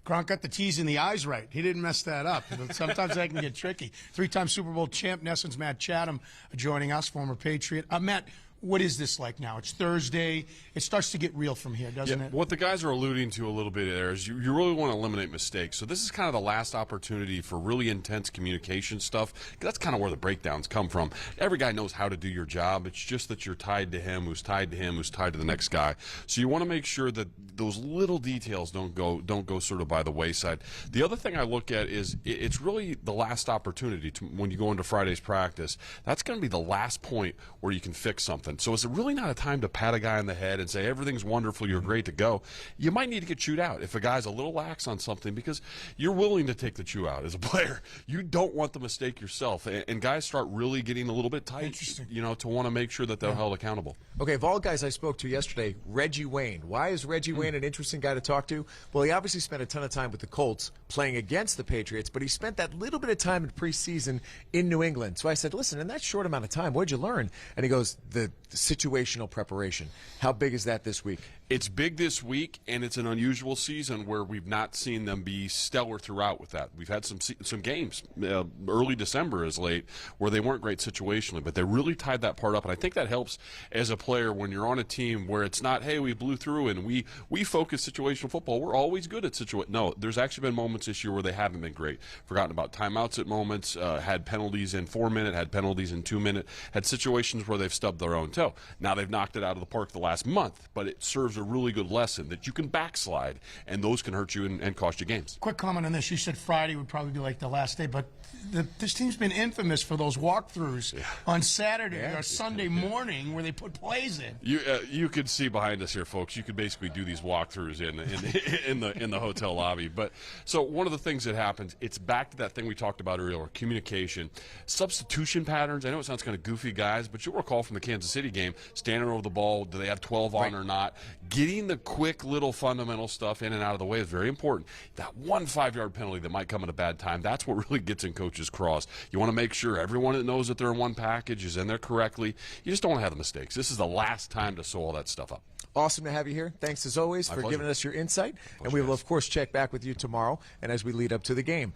Gronk got the T's and the I's right. He didn't mess that up. Sometimes that can get tricky. Three-time Super Bowl champ, NESN's Matt Chatham, joining us, former Patriot. Matt, what is this like now? It's Thursday. It starts to get real from here, doesn't it? What the guys are alluding to a little bit there is you really want to eliminate mistakes. So this is kind of the last opportunity for really intense communication stuff. That's kind of where the breakdowns come from. Every guy knows how to do your job. It's just that you're tied to him, who's tied to him, who's tied to the next guy. So you want to make sure that those little details don't go sort of by the wayside. The other thing I look at is it's really the last opportunity when you go into Friday's practice. That's going to be the last point where you can fix something. So it's really not a time to pat a guy on the head and say, everything's wonderful, you're great to go. You might need to get chewed out if a guy's a little lax on something, because you're willing to take the chew out as a player. You don't want the mistake yourself. And guys start really getting a little bit tight, to want to make sure that they're held accountable. Okay, of all guys I spoke to yesterday, Reggie Wayne. Why is Reggie Wayne an interesting guy to talk to? Well, he obviously spent a ton of time with the Colts playing against the Patriots, but he spent that little bit of time in preseason in New England. So I said, listen, in that short amount of time, what'd you learn? And he goes, the situational preparation. How big is that this week? It's big this week, and it's an unusual season where we've not seen them be stellar throughout with that. We've had some games, early December as late, where they weren't great situationally, but they really tied that part up, and I think that helps as a player when you're on a team where it's not, hey, we blew through and we focus situational football. We're always good at situation. No, there's actually been moments this year where they haven't been great. Forgotten about timeouts at moments, had penalties in 4-minute, had penalties in 2-minute, had situations where they've stubbed their own toe. Now they've knocked it out of the park the last month, but it serves a really good lesson that you can backslide, and those can hurt you and cost you games. Quick comment on this. You said Friday would probably be like the last day, but this team's been infamous for those walkthroughs on Saturday or Sunday morning where they put plays in. You could see behind us here, folks. You could basically do these walkthroughs in the hotel lobby. But so one of the things that happens, it's back to that thing we talked about earlier, communication, substitution patterns. I know it sounds kind of goofy, guys, but you'll recall from the Kansas City game, standing over the ball, do they have 12 on or not? Getting the quick little fundamental stuff in and out of the way is very important. That 1 5-yard penalty that might come at a bad time, that's what really gets in coaches' cross. You want to make sure everyone that knows that they're in one package is in there correctly. You just don't want to have the mistakes. This is the last time to sew all that stuff up. Awesome to have you here. Thanks as always for giving us your insight. And we will, of course, check back with you tomorrow and as we lead up to the game.